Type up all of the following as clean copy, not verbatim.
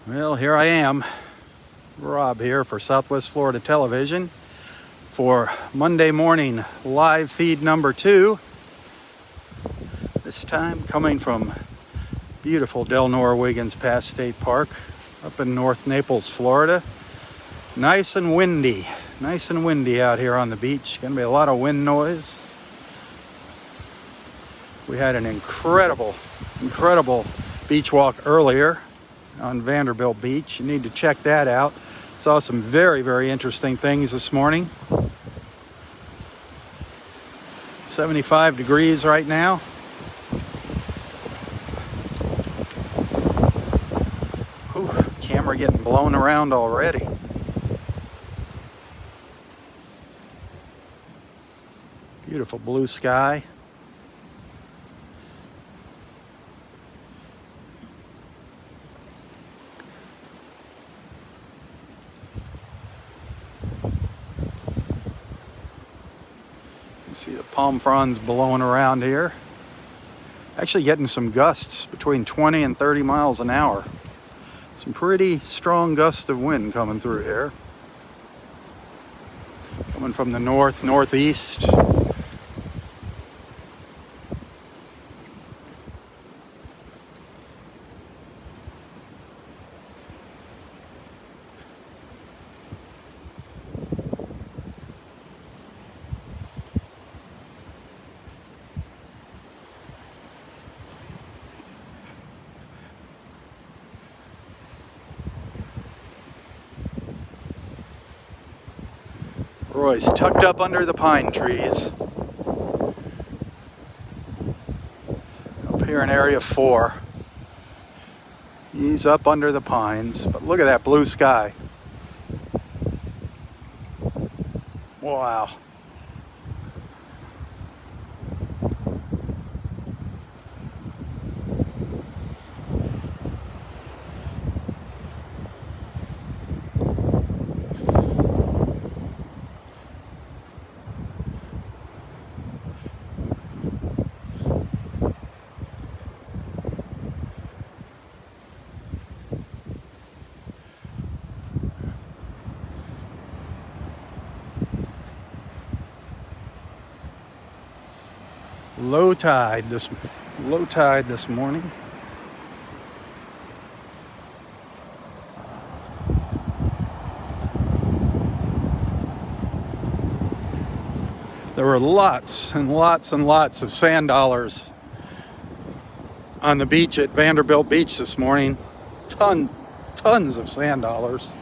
Well, here I am, Rob here for Southwest Florida Television for Monday morning live feed number 2. This time coming from beautiful Delnor-Wiggins Pass State Park up in North Naples, Florida. Nice and windy out here on the beach. Gonna be a lot of wind noise. We had an incredible beach walk earlier on Vanderbilt Beach. You need to check that out. Saw some very interesting things this morning. 75 degrees right now. Ooh, camera getting blown around already. Beautiful blue sky. See the palm fronds blowing around here. Actually getting some gusts between 20 and 30 miles an hour. Some pretty strong gusts of wind coming through here. Coming from the northeast. Roy's tucked up under the pine trees. Up here in area 4. He's up under the pines, but look at that blue sky. Wow. Low tide this morning. There were lots and lots of sand dollars on the beach at Vanderbilt Beach this morning. Tons of sand dollars.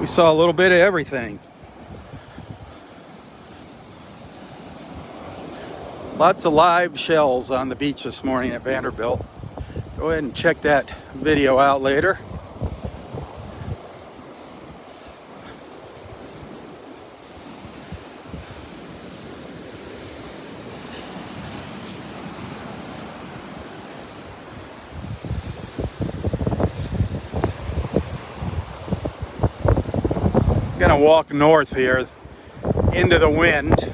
We saw a little bit of everything. Lots of live shells on the beach this morning at Vanderbilt. Go ahead and check that video out later. I'm gonna walk north here into the wind,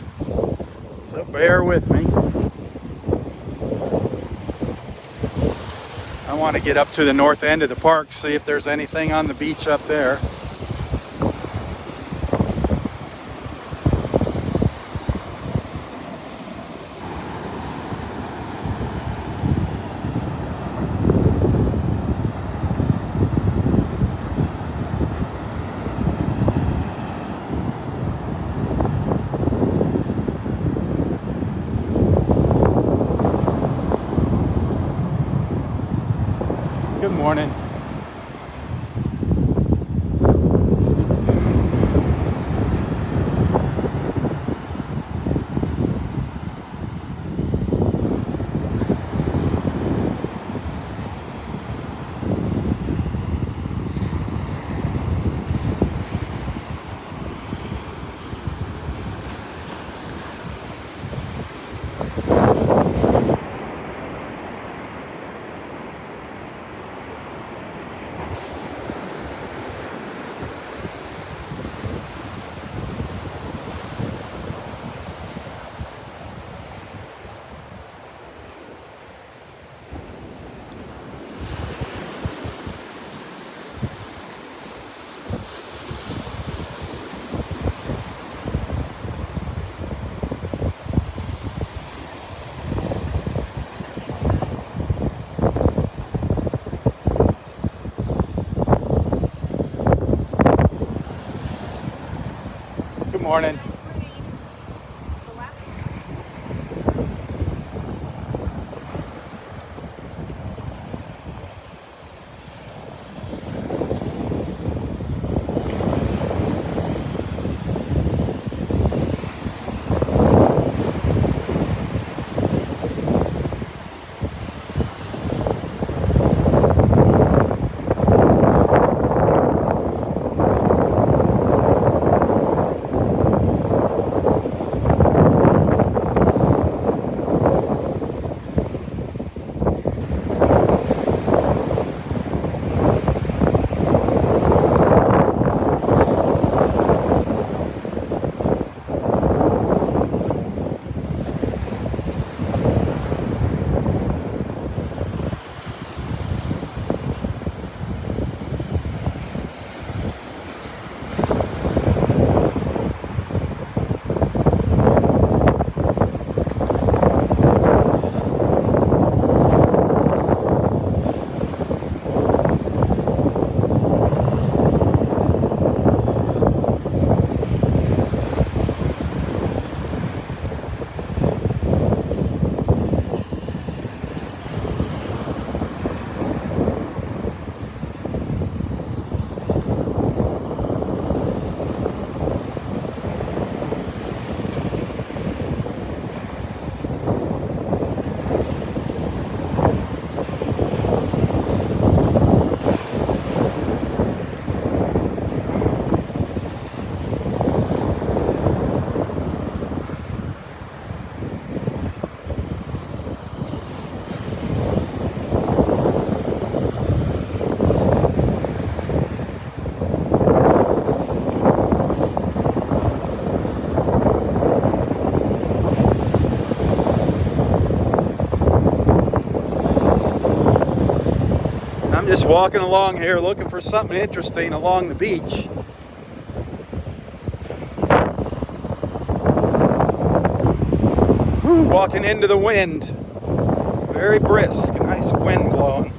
so bear with me. I want to get up to the north end of the park, see if there's anything on the beach up there. Good morning. morning. I'm just walking along here looking for something interesting along the beach. Walking into the wind. Very brisk, nice wind blowing.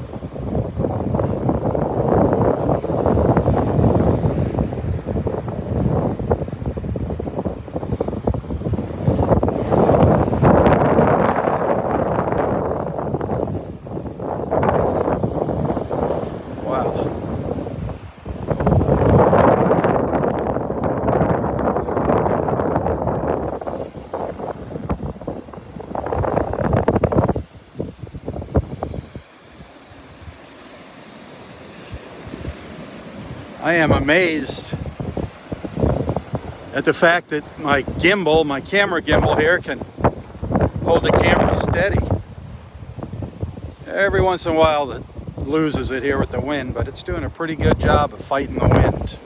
I am amazed at the fact that my gimbal, my camera gimbal here, can hold the camera steady. Every once in a while it loses it here with the wind, but it's doing a pretty good job of fighting the wind.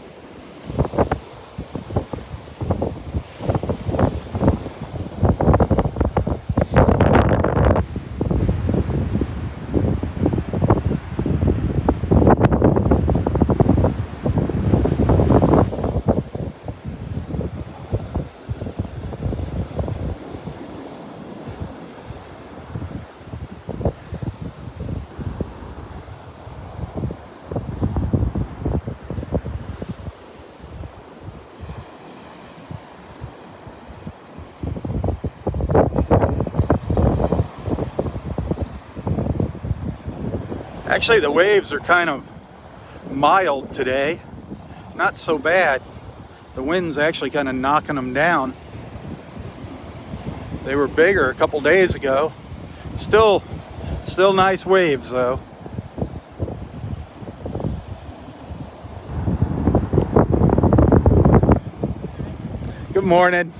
Actually, the waves are kind of mild today. Not so bad. The wind's actually kind of knocking them down. They were bigger a couple days ago. Still nice waves though. Good morning.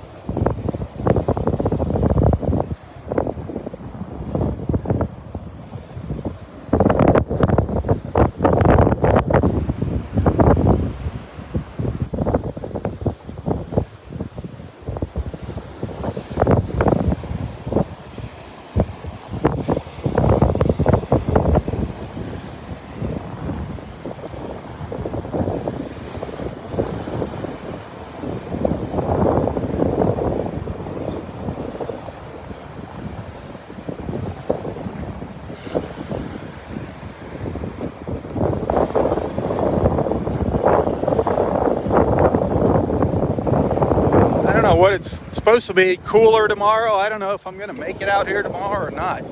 what, it's supposed to be cooler tomorrow. I don't know if I'm going to make it out here tomorrow or not.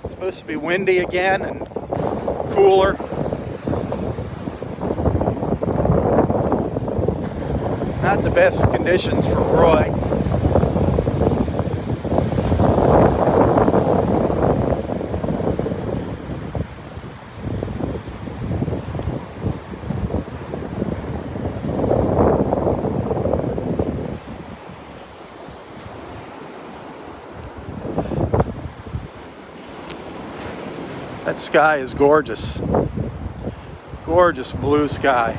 It's supposed to be windy again and cooler. Not the best conditions for Roy. That sky is gorgeous. Gorgeous blue sky.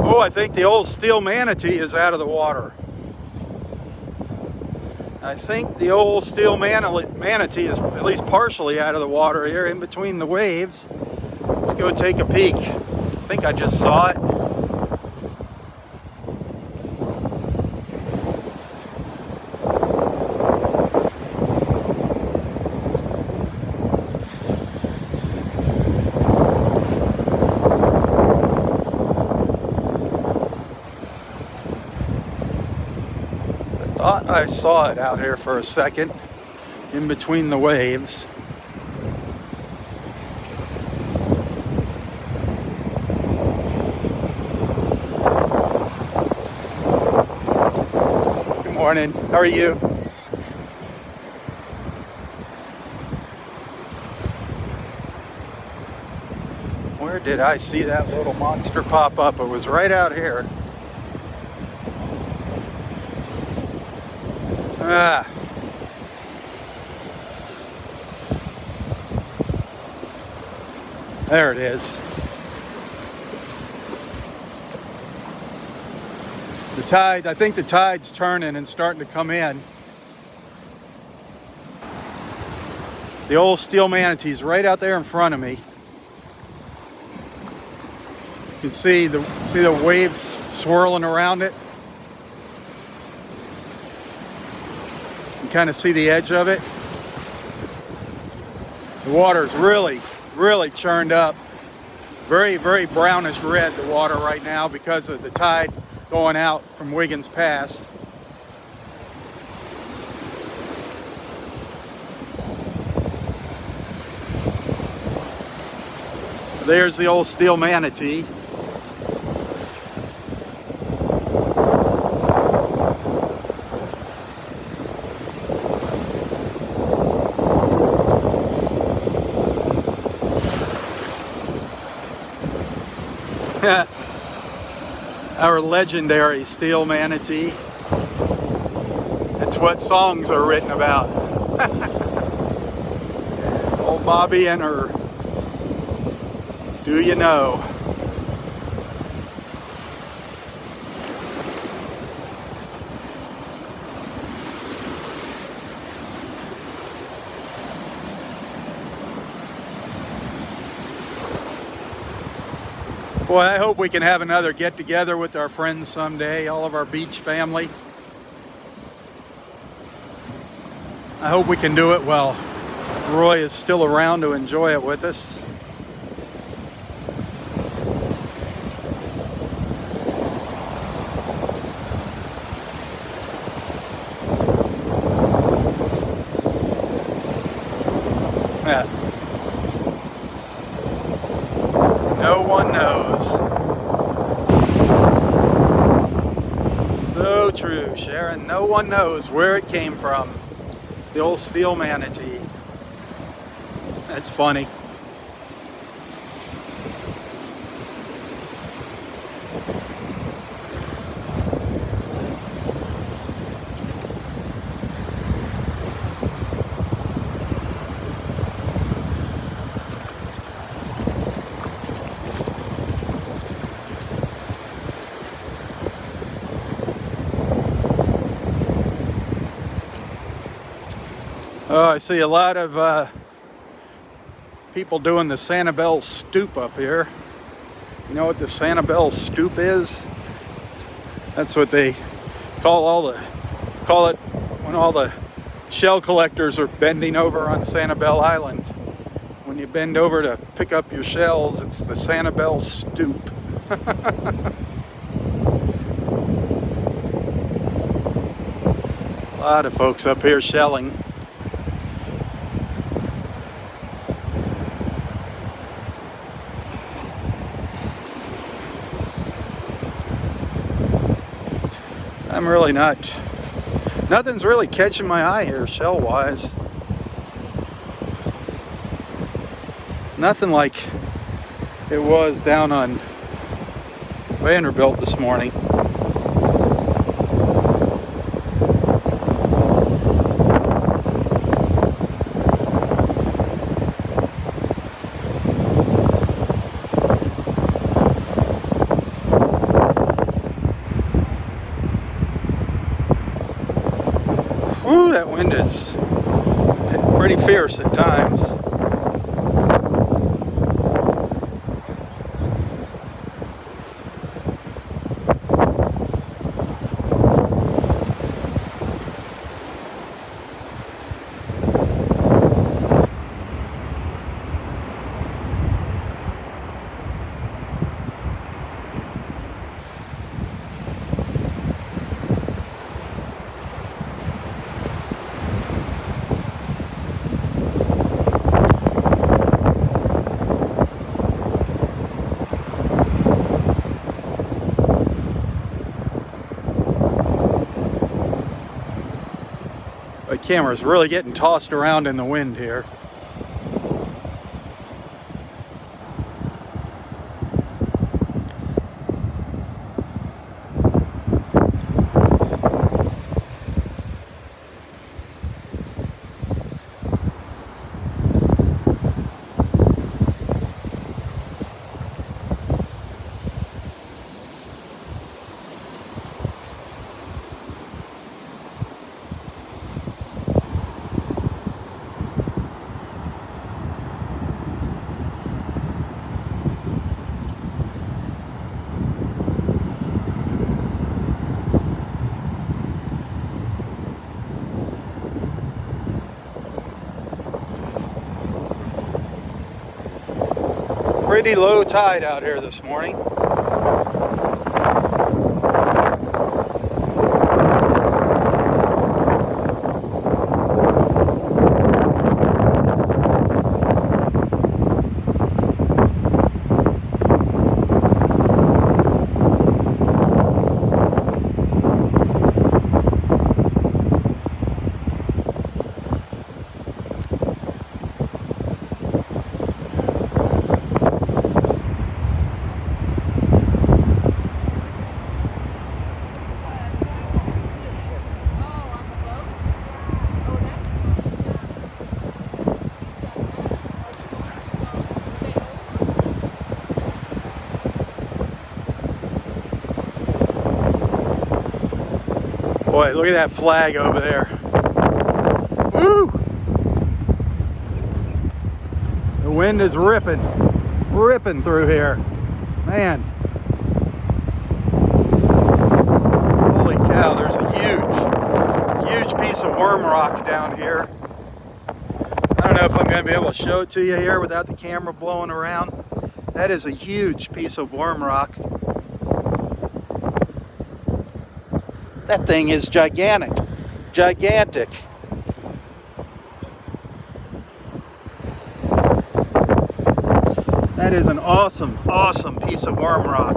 Oh, I think the old steel manatee is out of the water. I think the old steel manatee is at least partially out of the water here in between the waves. Let's go take a peek. I think I just saw it. Thought I saw it out here for a second in between the waves. Good morning. How are you? Where did I see that little monster pop up? It was right out here. Ah. There it is. The tide, I think the tide's turning and starting to come in. The old steel manatee's right out there in front of me. You can see the waves swirling around it. Kind of see the edge of it. The water's really churned up. Very brownish red, the water right now, because of the tide going out from Wiggins Pass. There's the old steel manatee. Our legendary steel manatee. It's what songs are written about. Old Bobby and her Do You Know? Boy, I hope we can have another get-together with our friends someday, all of our beach family. I hope we can do it while Roy is still around to enjoy it with us. Yeah. No one knows. So true, Sharon. No one knows where it came from. The old steel manatee. That's funny. I see a lot of people doing the Sanibel stoop up here. You know what the Sanibel stoop is? That's what they call it when all the shell collectors are bending over on Sanibel Island. When you bend over to pick up your shells, it's the Sanibel stoop. A lot of folks up here shelling. I'm really nothing's really catching my eye here shell-wise. Nothing like it was down on Vanderbilt this morning. Whew, that wind is pretty fierce at times. The camera's really getting tossed around in the wind here. Pretty low tide out here this morning. Boy, look at that flag over there. Woo! The wind is ripping through here. Man. Holy cow, there's a huge piece of worm rock down here. I don't know if I'm going to be able to show it to you here without the camera blowing around. That is a huge piece of worm rock. That thing is gigantic. That is an awesome piece of worm rock.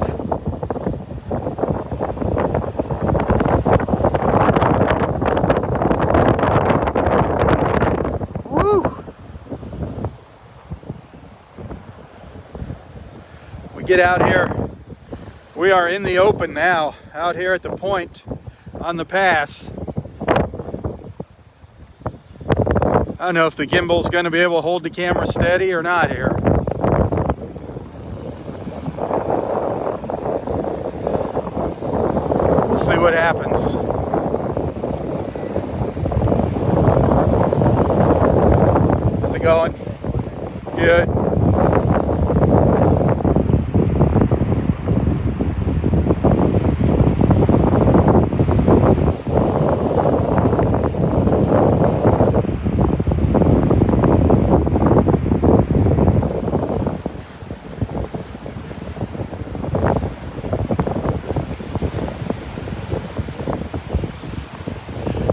Woo! We get out here. We are in the open now, out here at the point on the pass. I don't know if the gimbal's going to be able to hold the camera steady or not here. We'll see what happens. Good.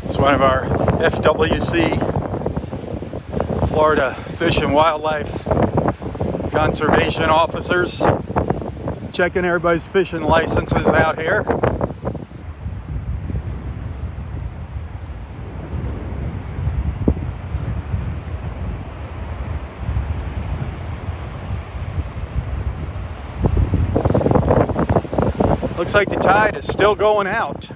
It's one of our FWC, Florida Fish and Wildlife Conservation officers, checking everybody's fishing licenses out here. Looks like the tide is still going out.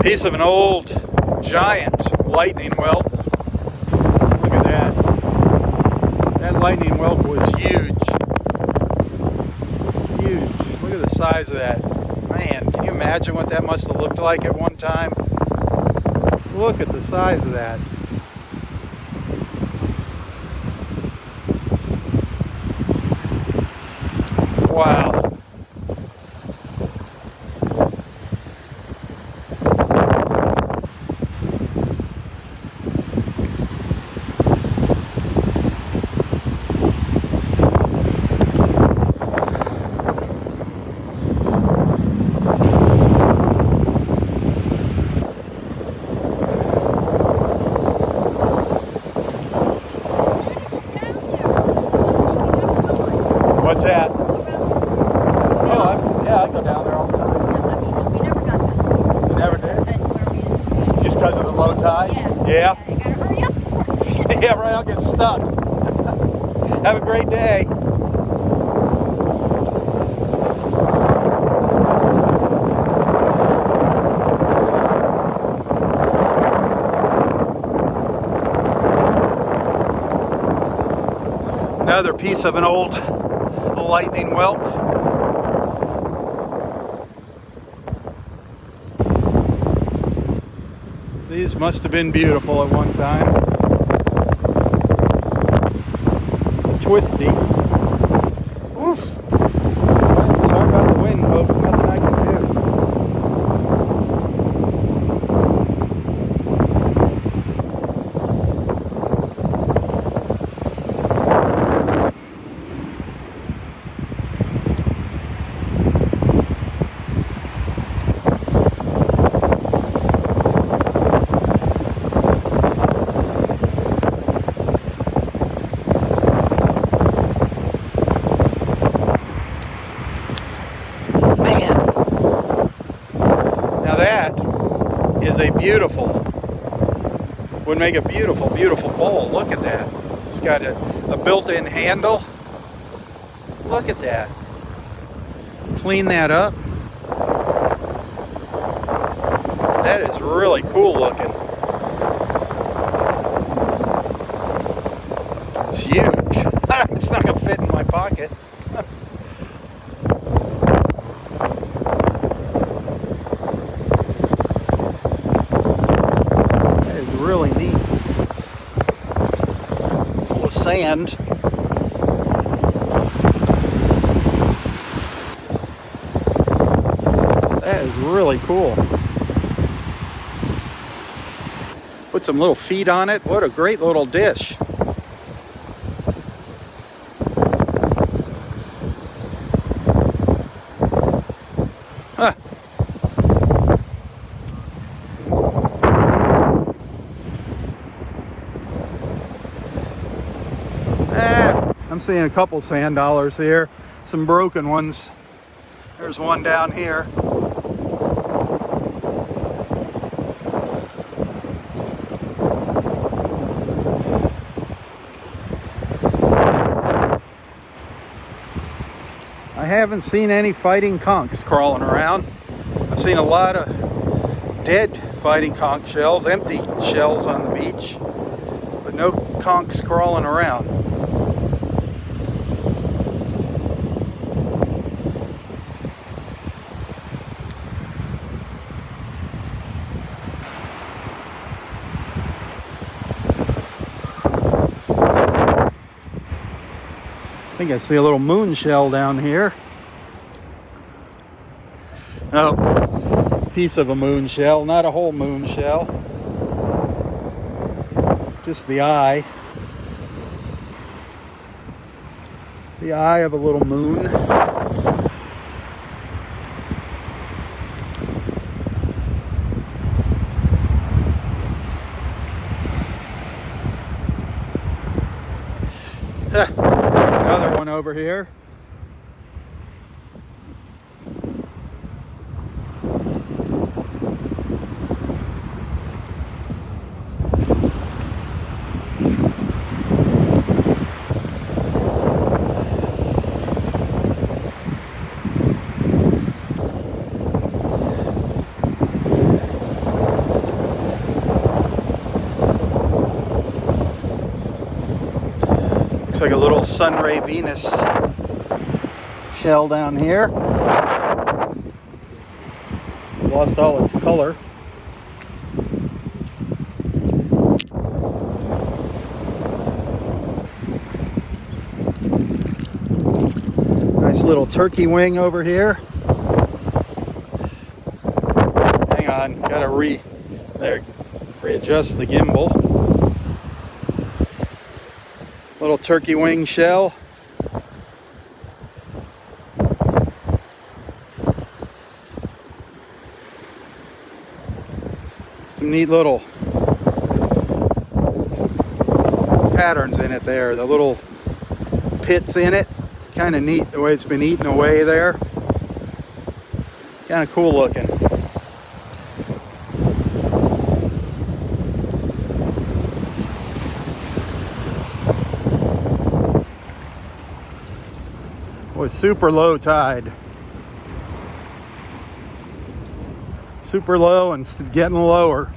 Piece of an old giant lightning whelk. Look at that. That lightning whelk was huge. Huge. Look at the size of that. Man, can you imagine what that must have looked like at one time? Look at the size of that. Wow. What's that? Oh, yeah, I go down there all the time. We never got that. You never did? That's where we used to. Just because of the low tide? Yeah. Yeah? You gotta hurry up before it's Yeah, right, I'll get stuck. Have a great day. Another piece of an old lightning whelk. These must have been beautiful at one time. Twisty. Oof. Sorry about the wind, folks. Nothing I can do. That is a beautiful, would make a beautiful, beautiful bowl. Look at that. It's got a built-in handle. Look at that. Clean that up. That is really cool looking. It's huge. It's not going to fit in my pocket. Really neat. It's full of sand. That is really cool. Put some little feet on it. What a great little dish. Huh. I'm seeing a couple sand dollars here, some broken ones. There's one down here. I haven't seen any fighting conchs crawling around. I've seen a lot of dead fighting conch shells, empty shells on the beach, but no conchs crawling around. I think I see a little moon shell down here. Oh, piece of a moon shell, not a whole moon shell. Just the eye. The eye of a little moon. Another one over here. Looks like a little Sunray Venus shell down here. Lost all its color. Nice little turkey wing over here. Hang on, gotta readjust the gimbal. Little turkey wing shell. Some neat little patterns in it there. The little pits in it. Kind of neat the way it's been eaten away there. Kind of cool looking. Was super low tide. Super low and getting lower.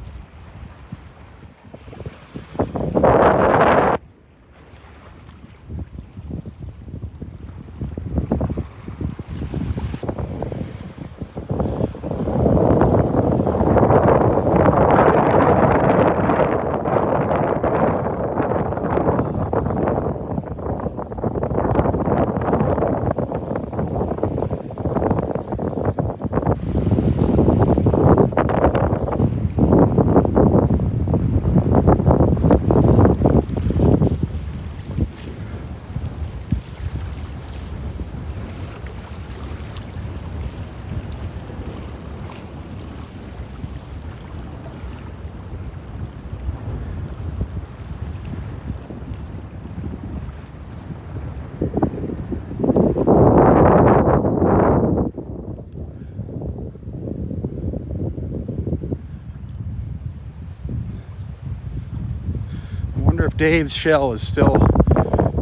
I wonder if Dave's shell is still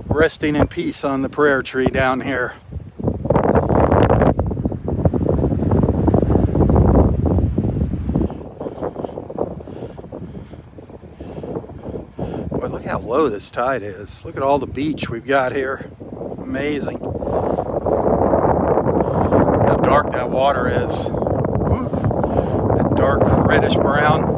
resting in peace on the prayer tree down here. Boy, look how low this tide is. Look at all the beach we've got here. Amazing. How dark that water is. Woo. That dark reddish brown.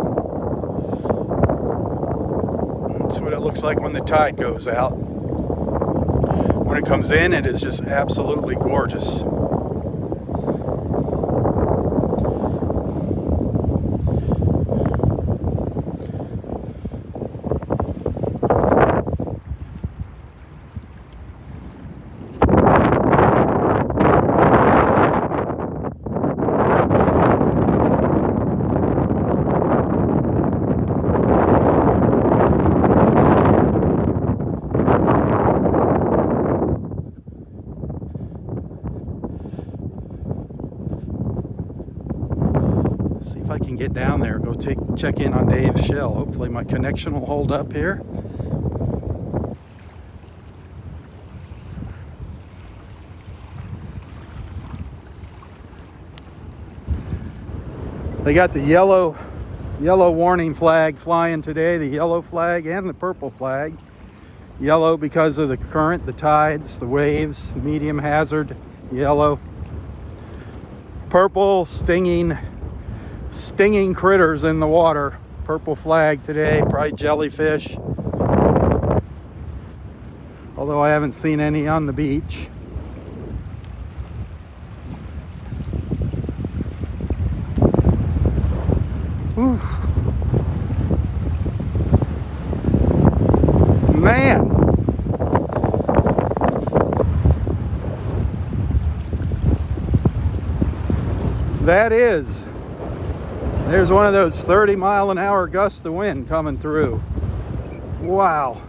That's what it looks like when the tide goes out. When it comes in, it is just absolutely gorgeous. See if I can get down there, go check in on Dave's shell. Hopefully my connection will hold up here. They got the yellow Yellow warning flag flying today, the yellow flag and the purple flag. Yellow because of the current, the tides, the waves, medium hazard, yellow. Purple, stinging critters in the water. Purple flag today, probably jellyfish. Although I haven't seen any on the beach. Whew. Man. There's one of those 30-mile-an-hour gusts of wind coming through. Wow.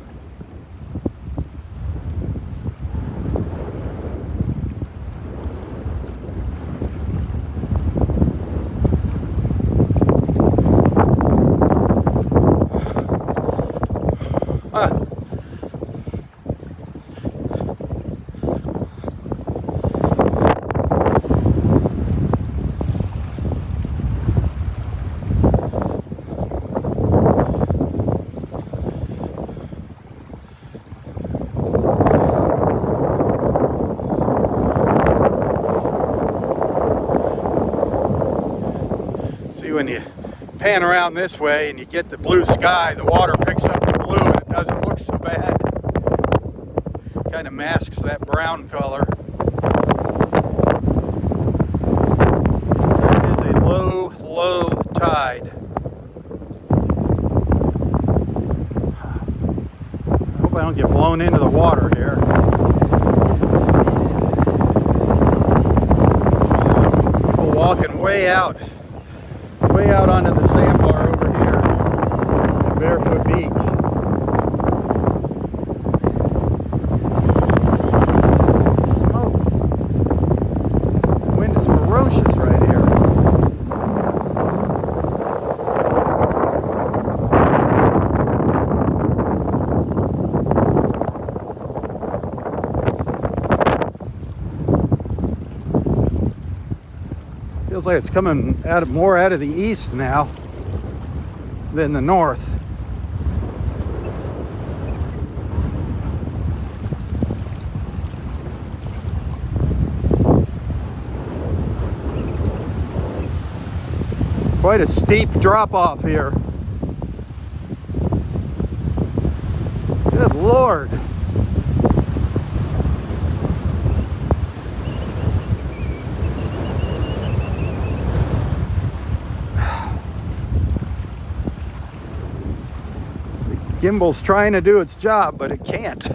See, when you pan around this way and you get the blue sky, the water picks up the blue and it doesn't look so bad. Kind of masks that brown color. It is a low tide. I hope I don't get blown into the water here. People walking way out onto the sandbar over here, Barefoot Beach. Smokes. The wind is ferocious right here. Feels like it's coming more out of the east now than the north. Quite a steep drop off here. Good Lord. Gimbal's trying to do its job, but it can't.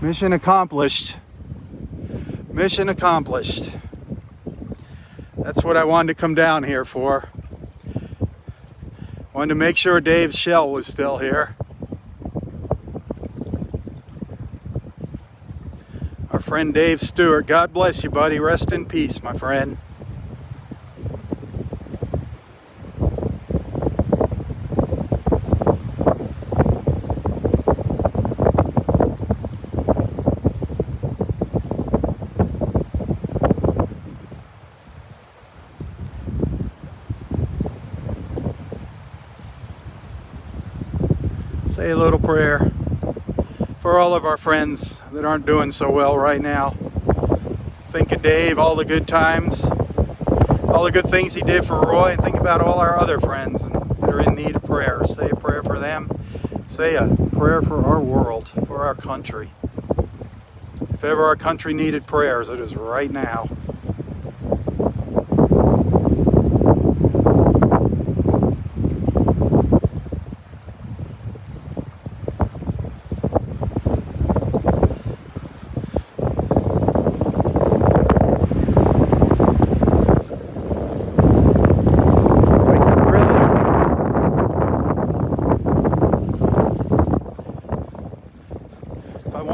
Mission accomplished. Mission accomplished. That's what I wanted to come down here for. Wanted to make sure Dave's shell was still here. Our friend Dave Stewart. God bless you, buddy. Rest in peace, my friend. Say a little prayer for all of our friends that aren't doing so well right now. Think of Dave, all the good times, all the good things he did for Roy, and think about all our other friends that are in need of prayer. Say a prayer for them. Say a prayer for our world, for our country. If ever our country needed prayers, it is right now.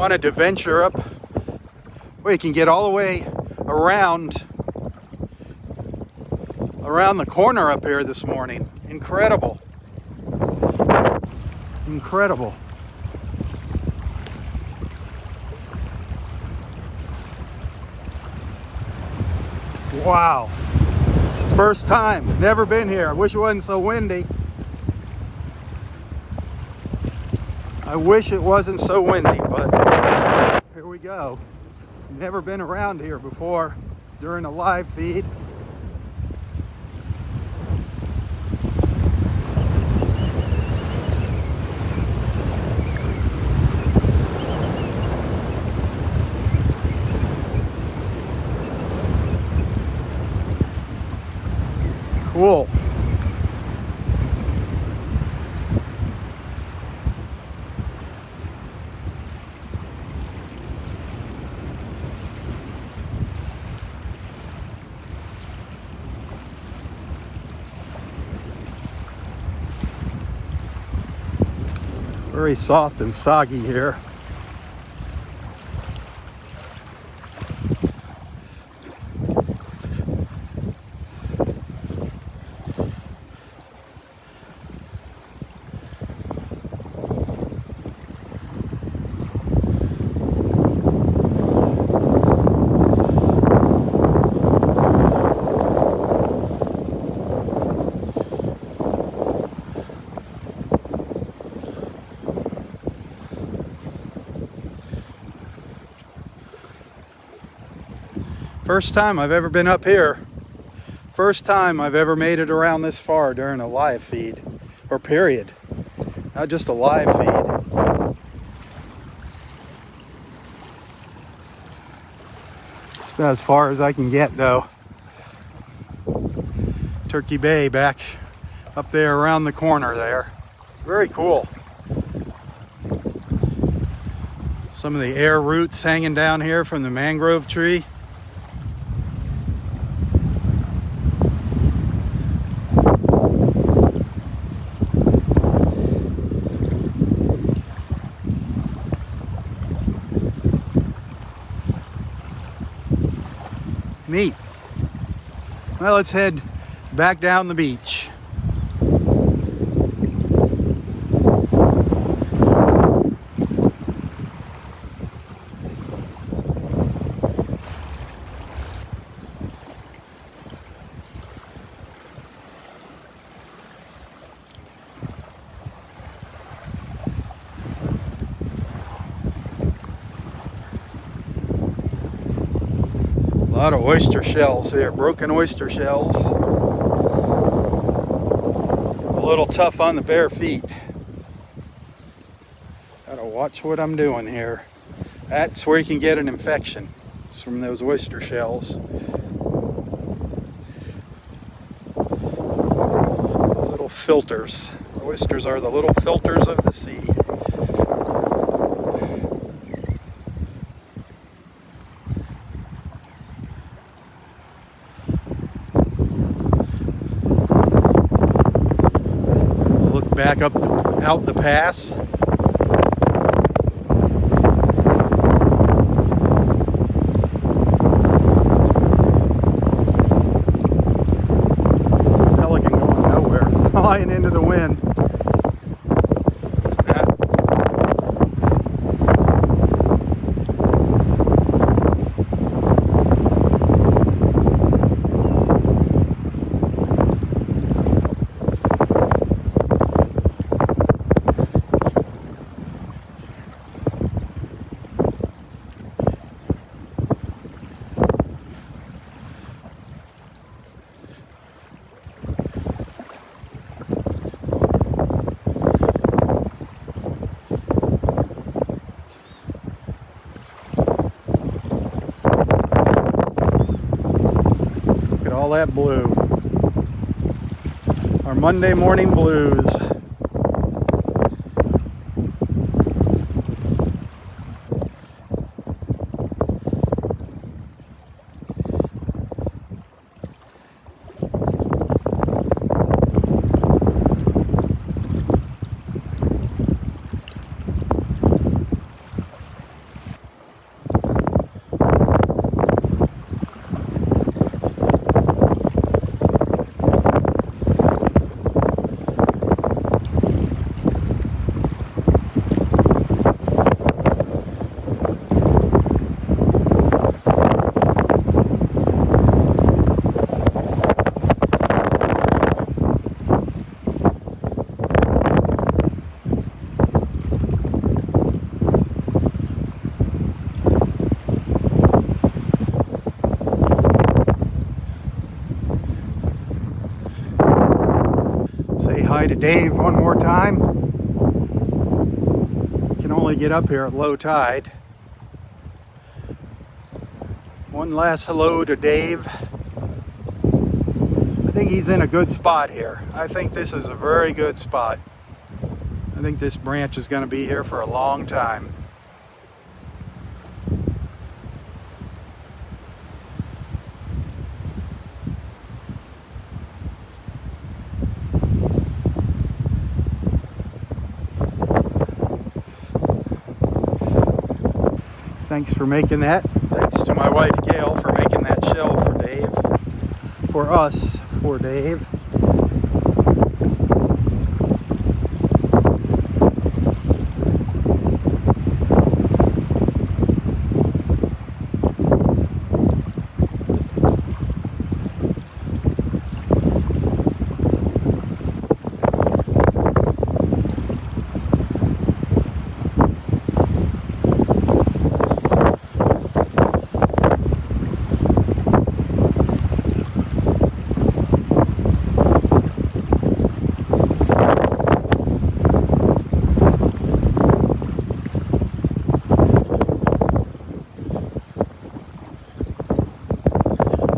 wanted to venture up, we can get all the way around the corner up here this morning. Incredible. Incredible. Wow. First time. Never been here. I wish it wasn't so windy. I wish it wasn't so windy, but here we go. Never been around here before during a live feed. Cool. Very soft and soggy here. First time I've ever been up here. First time I've ever made it around this far during a live feed, or period. Not just a live feed. It's about as far as I can get though. Turkey Bay back up there around the corner there. Very cool. Some of the air roots hanging down here from the mangrove tree. Neat. Well, let's head back down the beach. A lot of oyster shells there, broken oyster shells. A little tough on the bare feet. Gotta watch what I'm doing here. That's where you can get an infection. It's from those oyster shells. Little filters. Oysters are the little filters of the sea. Back up out the pass. Pelican going nowhere, flying into the wind. All that blue. Our Monday morning blues. hi to Dave one more time. Can only get up here at low tide. One last hello to Dave. I think he's in a good spot here. I think this is a very good spot. I think this branch is going to be here for a long time. Thanks for making that. Thanks to my wife Gail for making that shell for Dave. For us, for Dave.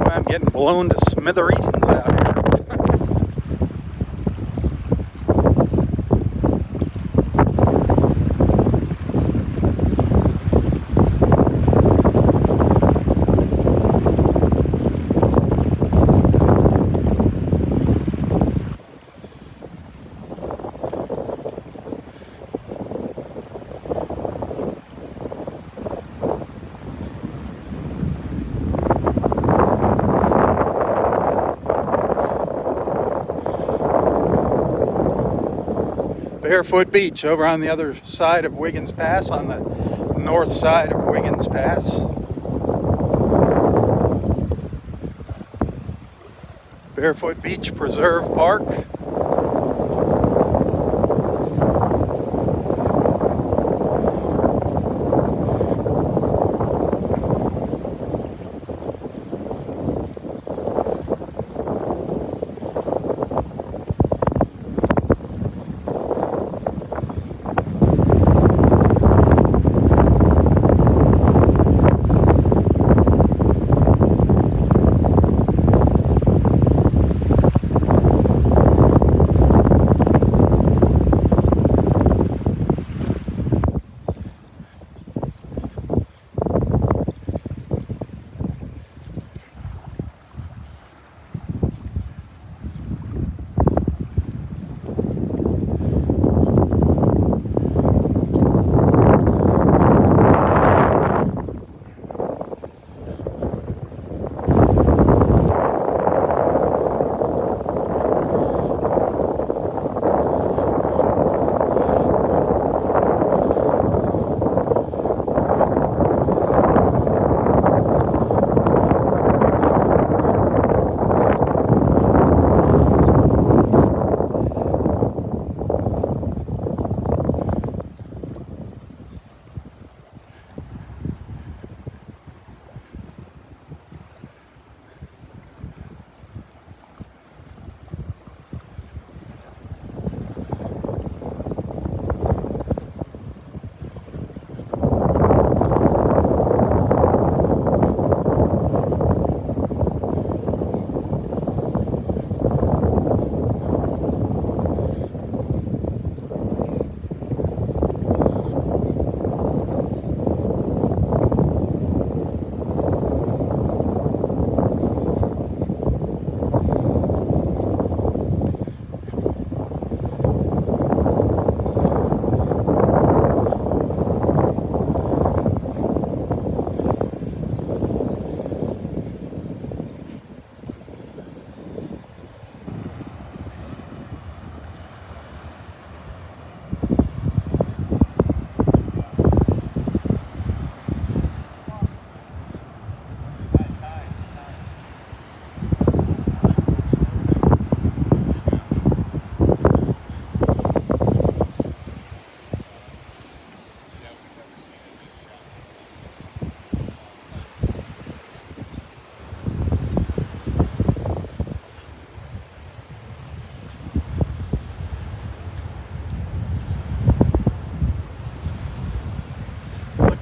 I'm getting blown to smithereens out here. Barefoot Beach over on the other side of Wiggins Pass, on the north side of Wiggins Pass. Barefoot Beach Preserve Park.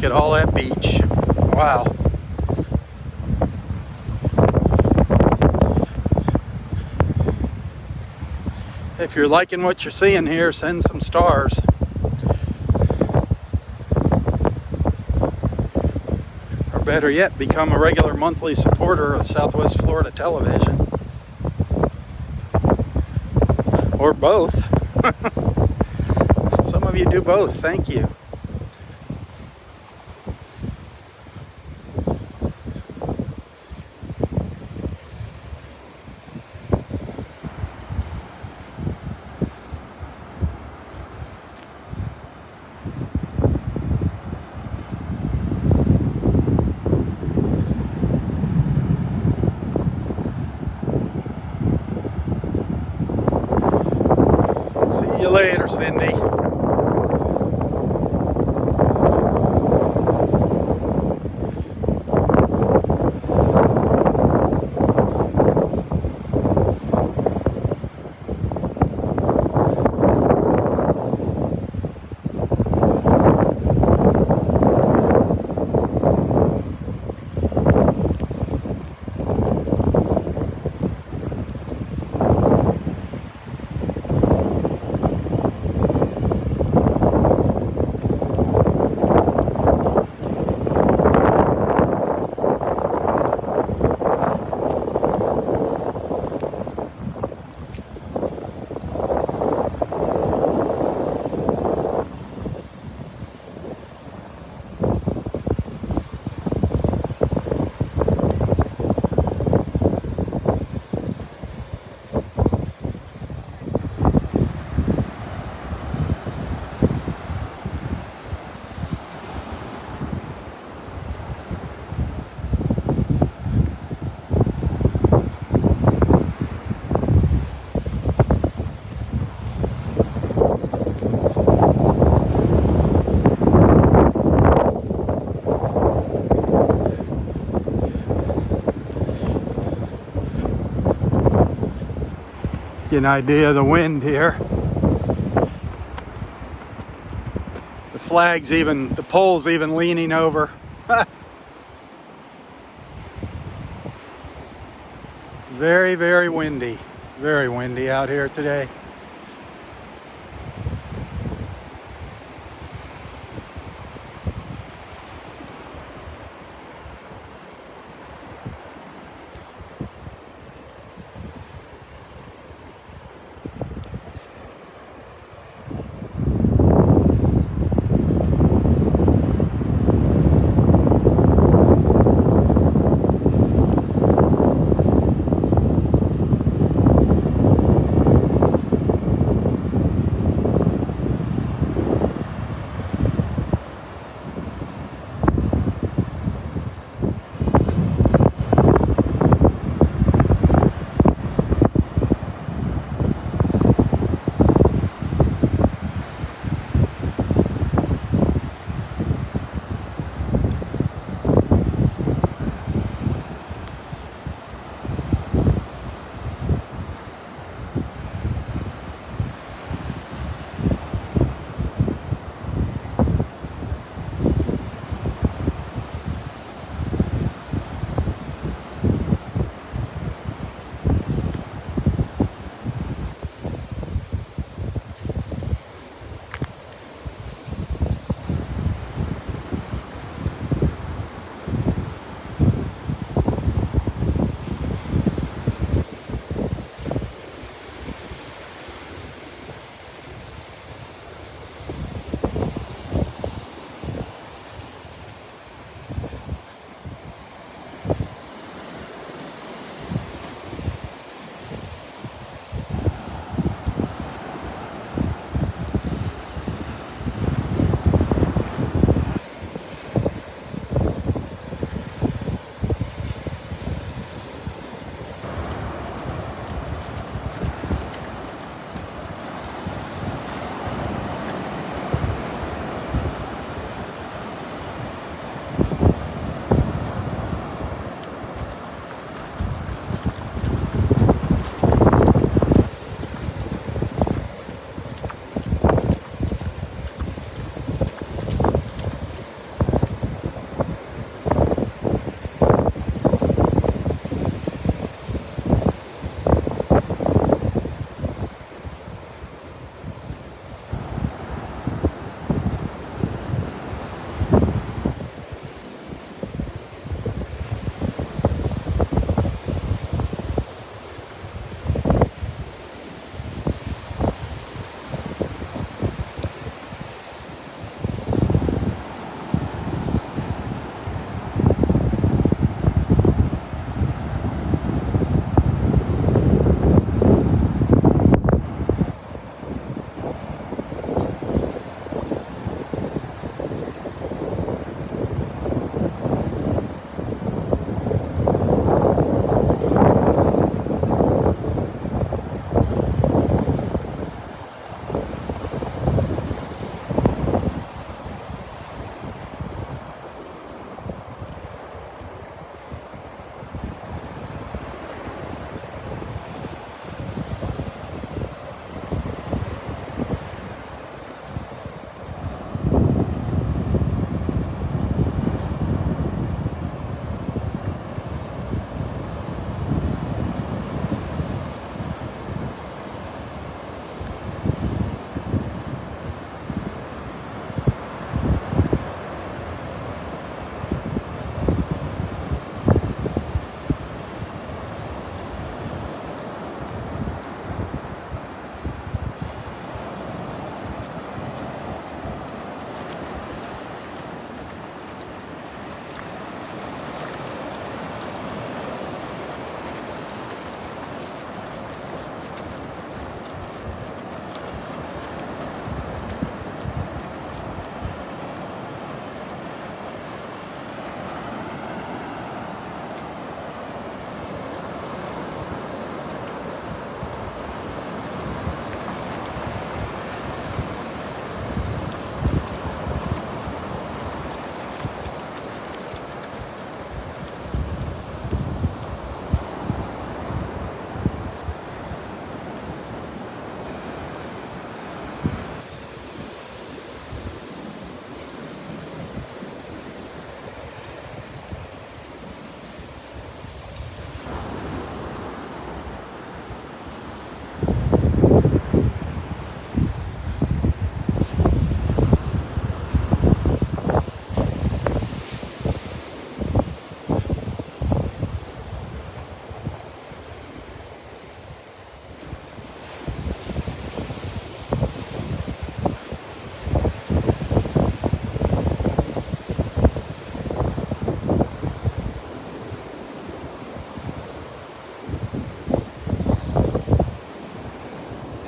Look at all that beach. Wow. If you're liking what you're seeing here, send some stars. Or better yet, become a regular monthly supporter of Southwest Florida Television. Or both. Some of you do both. Thank you. See you later, Cindy. Get an idea of the wind here. The flag's even, the pole's even leaning over. Very, very windy. Very windy out here today.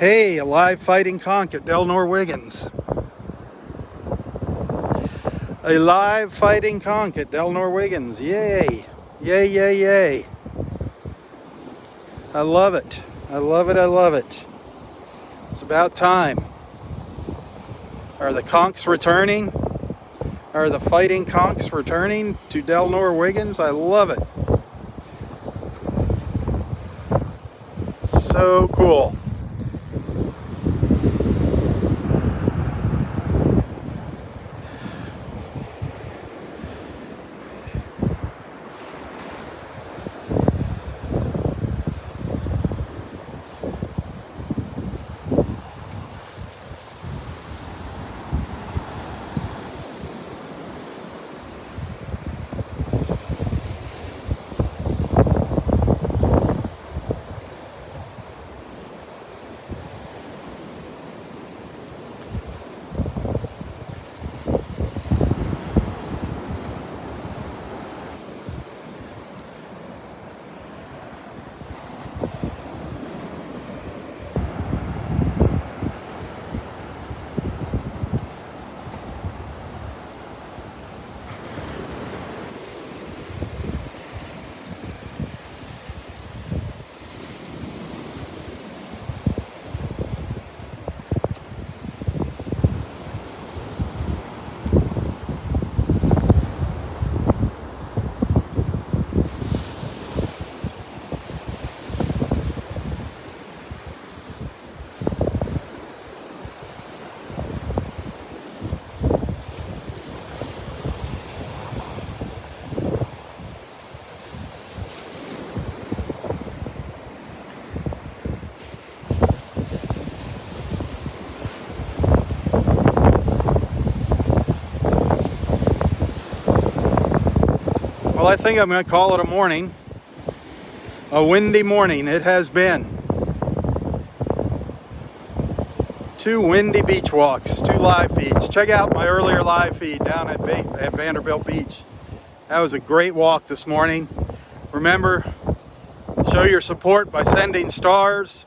Hey, a live fighting conch at Delnor-Wiggins. A live fighting conch at Delnor-Wiggins. Yay. Yay, yay, yay. I love it. I love it. I love it. It's about time. Are the conchs returning? Are the fighting conchs returning to Delnor-Wiggins? I love it. So cool. Well, I think I'm going to call it a morning. A windy morning it has been. 2 windy beach walks, 2 live feeds. Check out my earlier live feed down at Vanderbilt Beach. That was a great walk this morning. Remember, show your support by sending stars.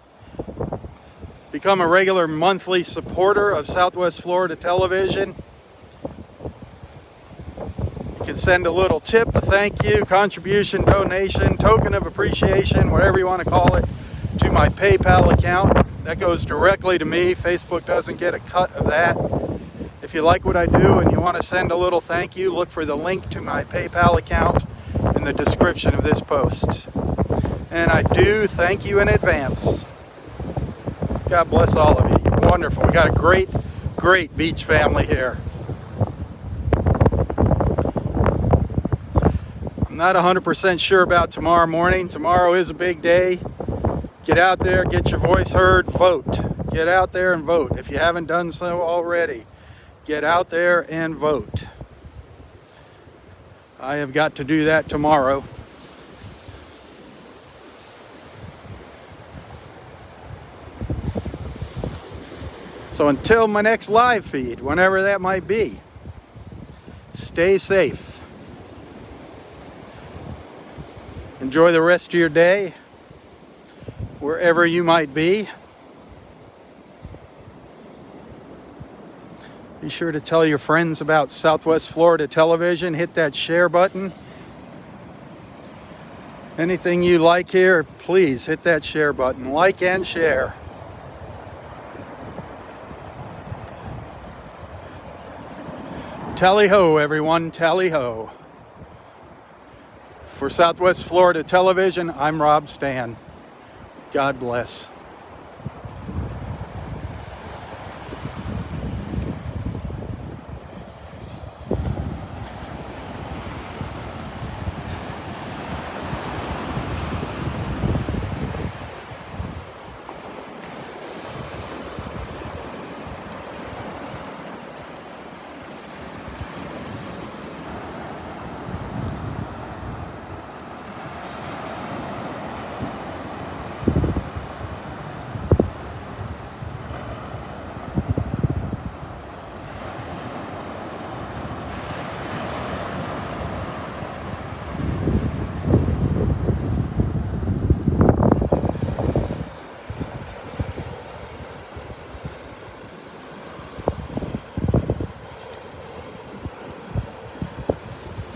Become a regular monthly supporter of Southwest Florida Television. You can send a little tip, a thank you, contribution, donation, token of appreciation, whatever you want to call it, to my PayPal account. That goes directly to me. Facebook doesn't get a cut of that. If you like what I do and you want to send a little thank you, look for the link to my PayPal account in the description of this post. And I do thank you in advance. God bless all of you. Wonderful. We got a great, great beach family here. I'm not 100% sure about tomorrow morning. Tomorrow is a big day. Get out there, get your voice heard, vote. Get out there and vote. If you haven't done so already, get out there and vote. I have got to do that tomorrow. So until my next live feed, whenever that might be, stay safe. Enjoy the rest of your day, wherever you might be. Be sure to tell your friends about Southwest Florida Television. Hit that share button. Anything you like here, please hit that share button. Like and share. Tally-ho, everyone. Tally-ho. For Southwest Florida Television, I'm Robb Stan. God bless.